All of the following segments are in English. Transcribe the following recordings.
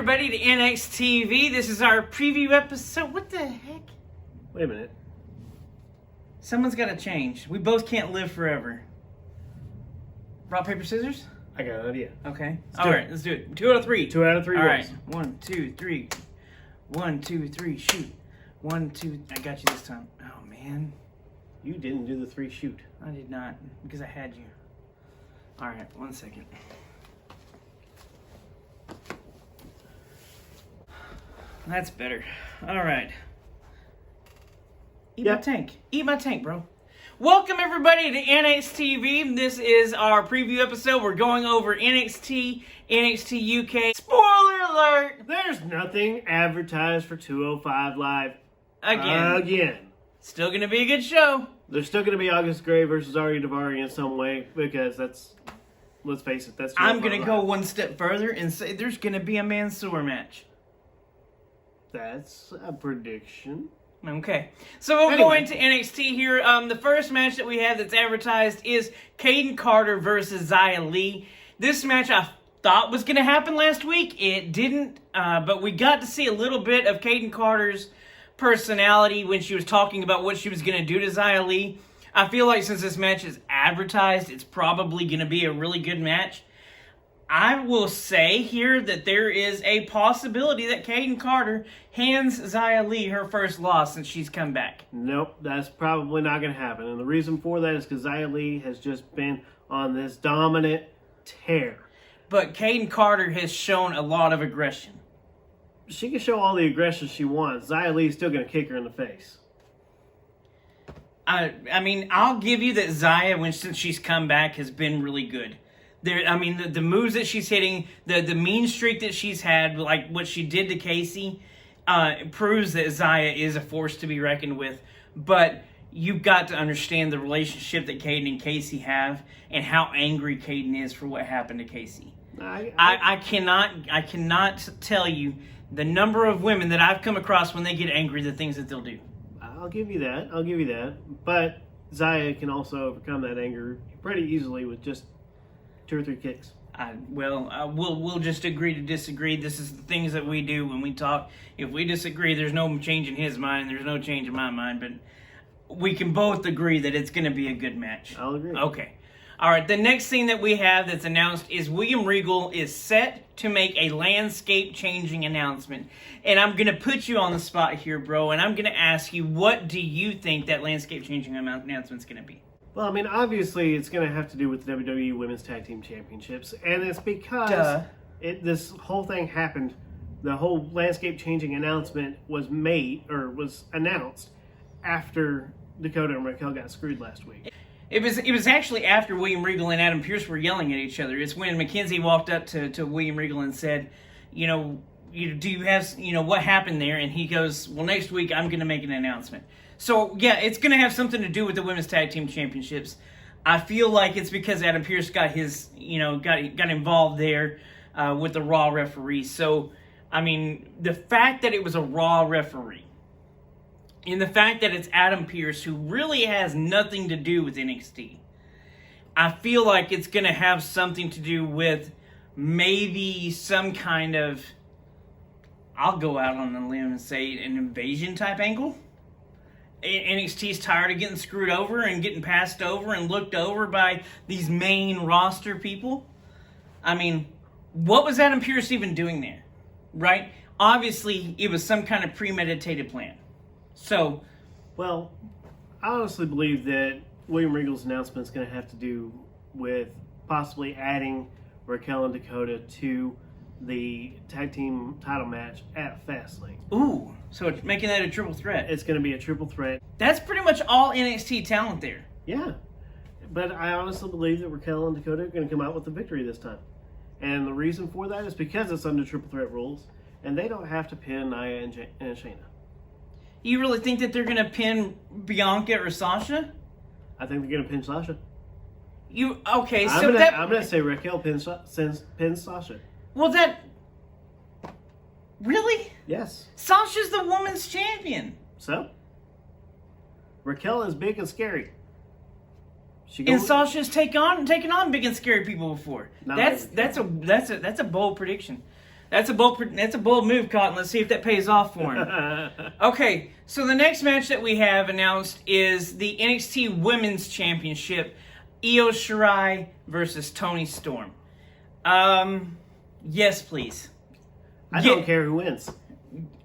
everybody, to NXTV. This is our preview episode. What the heck? Wait a minute. Someone's got to change. We both can't live forever. Rock, paper, scissors? I got an idea. Okay. All right, let's do it. 2 out of 3. 2 out of 3 All rolls. right. 1, 2, 3. 1, 2, 3, shoot. 1, 2. I got you this time. Oh, man. You didn't do the 3 shoot. I did not, because I had you. All right, 1 second. That's better. All right. Eat my tank. Eat my tank, bro. Welcome, everybody, to NXTV. This is our preview episode. We're going over NXT, NXT UK. Spoiler alert! There's nothing advertised for 205 Live. Again. Still going to be a good show. There's still going to be August Gray versus Ari Daivari in some way, because that's, let's face it, that's 205 I'm going to go Live. one step further and say there's going to be a Mansoor match. That's a prediction. Okay, so we'll go into NXT here. The first match that we have that's advertised is Caden Carter versus Xia Li. This match I thought was going to happen last week. It didn't, but we got to see a little bit of Caden Carter's personality when she was talking about what she was going to do to Xia Li. I feel like since this match is advertised, it's probably going to be a really good match. I will say here that there is a possibility that Caden Carter hands Xia Li her first loss since she's come back. Nope, that's probably not going to happen. And the reason for that is because Xia Li has just been on this dominant tear. But Caden Carter has shown a lot of aggression. She can show all the aggression she wants. Xia Li is still going to kick her in the face. I mean, I'll give you that Xia, since she's come back, has been really good. The moves that she's hitting, the mean streak that she's had, like what she did to Casey, proves that Xia is a force to be reckoned with. But you've got to understand the relationship that Caden and Casey have and how angry Caden is for what happened to Casey. I cannot tell you the number of women that I've come across when they get angry, the things that they'll do. I'll give you that. But Xia can also overcome that anger pretty easily with just 2 or 3 kicks. We'll just agree to disagree. This is the things that we do when we talk. If we disagree, there's no change in his mind. There's no change in my mind. But we can both agree that it's going to be a good match. I'll agree. Okay. All right. The next thing that we have that's announced is William Regal is set to make a landscape-changing announcement. And I'm going to put you on the spot here, bro. And I'm going to ask you, what do you think that landscape-changing announcement's going to be? Well, I mean, obviously, it's going to have to do with the WWE Women's Tag Team Championships, and it's because this whole thing happened. The whole landscape-changing announcement was announced after Dakota and Raquel got screwed last week. It was actually after William Regal and Adam Pearce were yelling at each other. It's when Mackenzie walked up to William Regal and said, do you have, what happened there? And he goes, well, next week I'm going to make an announcement. So, yeah, it's going to have something to do with the Women's Tag Team Championships. I feel like it's because Adam Pearce got his, got involved there with the Raw referee. So, I mean, the fact that it was a Raw referee and the fact that it's Adam Pearce, who really has nothing to do with NXT, I feel like it's going to have something to do with maybe some kind of, I'll go out on a limb and say, an invasion type angle. NXT's tired of getting screwed over and getting passed over and looked over by these main roster people. I mean, what was Adam Pearce even doing there, right? Obviously, it was some kind of premeditated plan. So, well, I honestly believe that William Regal's announcement is going to have to do with possibly adding Raquel and Dakota to the tag team title match at Fastlane. Ooh, so it's making that a triple threat. It's going to be a triple threat. That's pretty much all NXT talent there. Yeah, but I honestly believe that Raquel and Dakota are going to come out with the victory this time. And the reason for that is because it's under triple threat rules, and they don't have to pin Nia and Shayna. You really think that they're going to pin Bianca or Sasha? I think they're going to pin Sasha. Okay, so I'm going to say Raquel pins Sasha. Well, really? Yes. Sasha's the women's champion. So? Raquel is big and scary. And Sasha's taken on big and scary people before. That's a bold prediction. That's a bold move, Cotton. Let's see if that pays off for him. Okay, so the next match that we have announced is the NXT Women's Championship, Io Shirai versus Toni Storm. Yes, please. I don't care who wins.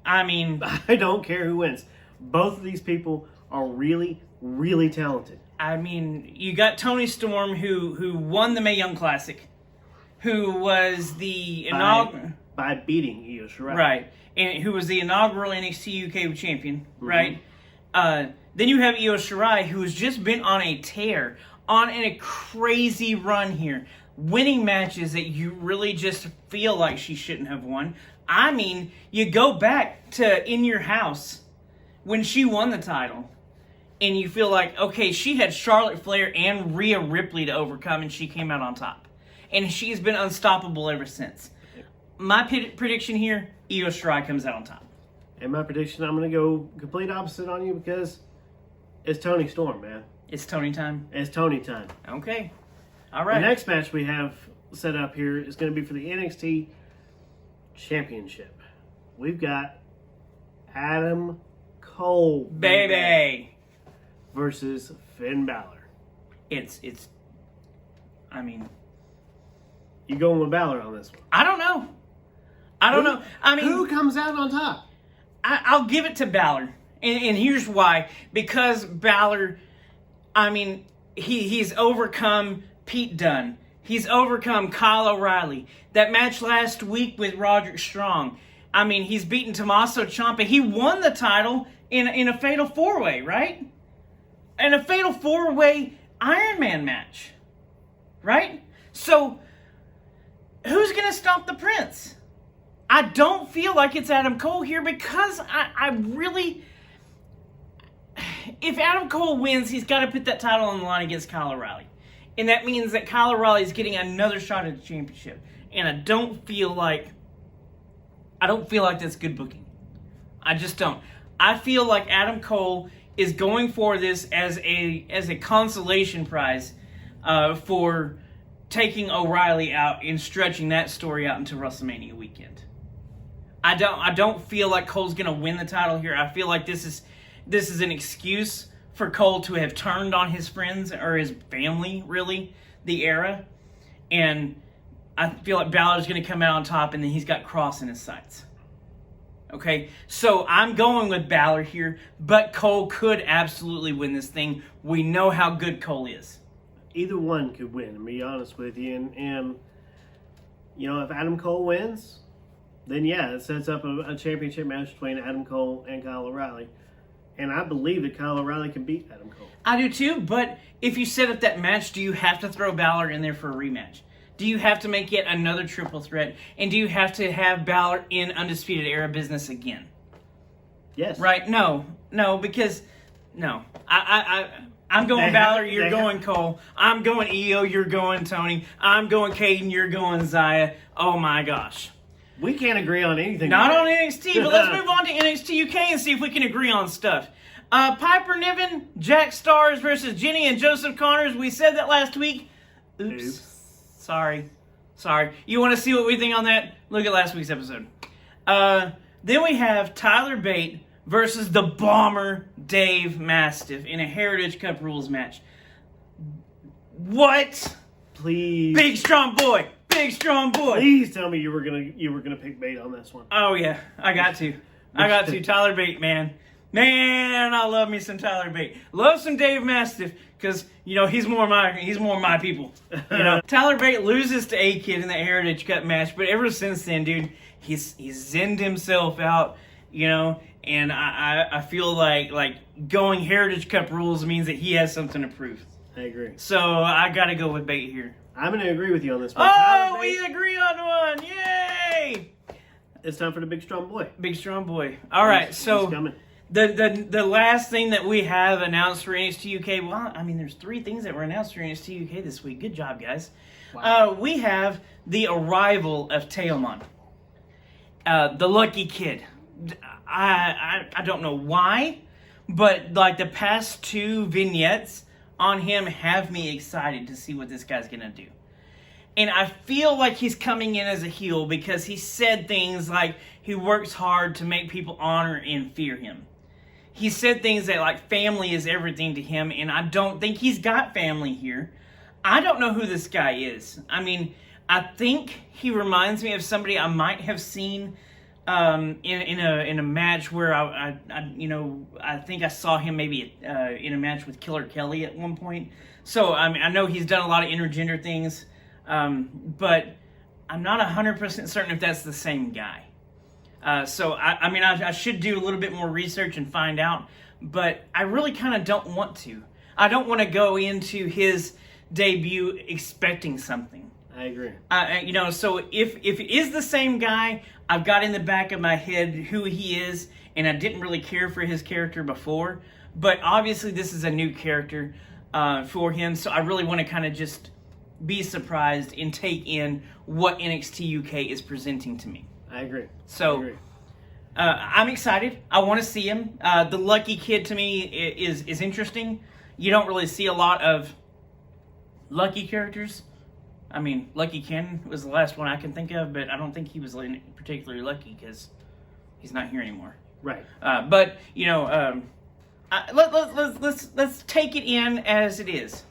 I mean, I don't care who wins. Both of these people are really, really talented. I mean, you got Toni Storm who won the Mae Young Classic, who was the inaugural by beating Io Shirai, right, and who was the inaugural NXT UK champion, right? Then you have Io Shirai, who has just been on a tear, on a crazy run here, winning matches that you really just feel like she shouldn't have won. I mean, you go back to In Your House when she won the title, and you feel like, okay, she had Charlotte Flair and Rhea Ripley to overcome, and she came out on top. And she's been unstoppable ever since. My prediction here, Io Shirai comes out on top. And my prediction, I'm going to go complete opposite on you because it's Toni Storm, man. It's Toni time? It's Toni time. Okay. All right. The next match we have set up here is going to be for the NXT Championship. We've got Adam Cole, baby, versus Finn Balor. I mean, you going with Balor on this one? I don't know. I mean, who comes out on top? I'll give it to Balor, and here's why. Because Balor, I mean, he's overcome Pete Dunne. He's overcome Kyle O'Reilly. That match last week with Roderick Strong. I mean, he's beaten Tommaso Ciampa. He won the title in a Fatal 4-Way, right? In a Fatal 4-Way Iron Man match, right? So, who's going to stop the Prince? I don't feel like it's Adam Cole here because I really... If Adam Cole wins, he's got to put that title on the line against Kyle O'Reilly. And that means that Kyle O'Reilly is getting another shot at the championship. And I don't feel like that's good booking. I just don't. I feel like Adam Cole is going for this as a consolation prize for taking O'Reilly out and stretching that story out into WrestleMania weekend. I don't feel like Cole's going to win the title here. I feel like this is an excuse for Cole to have turned on his friends or his family, really, the era. And I feel like Balor's going to come out on top, and then he's got Cross in his sights. Okay, so I'm going with Balor here, but Cole could absolutely win this thing. We know how good Cole is. Either one could win, to be honest with you. And you know, if Adam Cole wins, then yeah, it sets up a championship match between Adam Cole and Kyle O'Reilly. And I believe that Kyle O'Reilly can beat Adam Cole. I do too, but if you set up that match, do you have to throw Balor in there for a rematch? Do you have to make yet another triple threat? And do you have to have Balor in Undisputed Era business again? Yes. Right? No, because I'm going Balor, you're going Cole. I'm going Io, you're going Tony. I'm going Caden, you're going Zaya. Oh my gosh. We can't agree on anything. Not on NXT, but let's move on to NXT UK and see if we can agree on stuff. Piper Niven, Jack Stars versus Jenny and Joseph Connors. We said that last week. Oops. Sorry. You want to see what we think on that? Look at last week's episode. Then we have Tyler Bate versus the Bomber Dave Mastiff in a Heritage Cup Rules match. What? Please. Big strong boy. Please tell me you were gonna pick Bate on this one. Oh yeah, I got to. Tyler Bate, man. I love me some Tyler Bate. Love some Dave Mastiff because he's more my people. Tyler Bate loses to A-Kid in that Heritage Cup match, but ever since then, dude, he's zenned himself out. And I feel like going Heritage Cup Rules means that he has something to prove. I agree. So I got to go with Bate here. I'm going to agree with you on this one. Oh, we agree on one. Yay! It's time for the Big Strong Boy. Big Strong Boy. All right, so the last thing that we have announced for NXT UK, well, I mean, there's 3 things that were announced for NXT UK this week. Good job, guys. Wow. We have the arrival of Teoman, the Lucky Kid. I don't know why, but like the past 2 vignettes on him have me excited to see what this guy's gonna do. And I feel like he's coming in as a heel because he said things like he works hard to make people honor and fear him. He said things that like family is everything to him, and I don't think he's got family here. I don't know who this guy is. I mean, I think he reminds me of somebody I might have seen in a match where I think I saw him maybe in a match with Killer Kelly at one point. So I mean, I know he's done a lot of intergender things, but I'm not 100% certain if that's the same guy. So I should do a little bit more research and find out, but I really kind of don't want to. I don't want to go into his debut expecting something. I agree. So if it is the same guy, I've got in the back of my head who he is, and I didn't really care for his character before, but obviously this is a new character for him, so I really want to kind of just be surprised and take in what NXT UK is presenting to me. I agree. So I'm excited. I want to see him. The Lucky Kid to me is interesting. You don't really see a lot of Lucky characters. I mean, Lucky Ken was the last one I can think of, but I don't think he was particularly lucky because he's not here anymore. Right. But let's take it in as it is.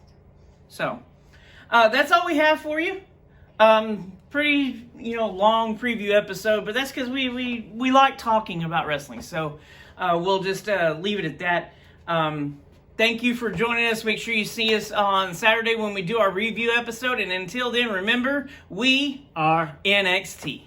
So that's all we have for you. Pretty long preview episode, but that's because we like talking about wrestling. So we'll just leave it at that. Thank you for joining us. Make sure you see us on Saturday when we do our review episode. And until then, remember, we are NXT.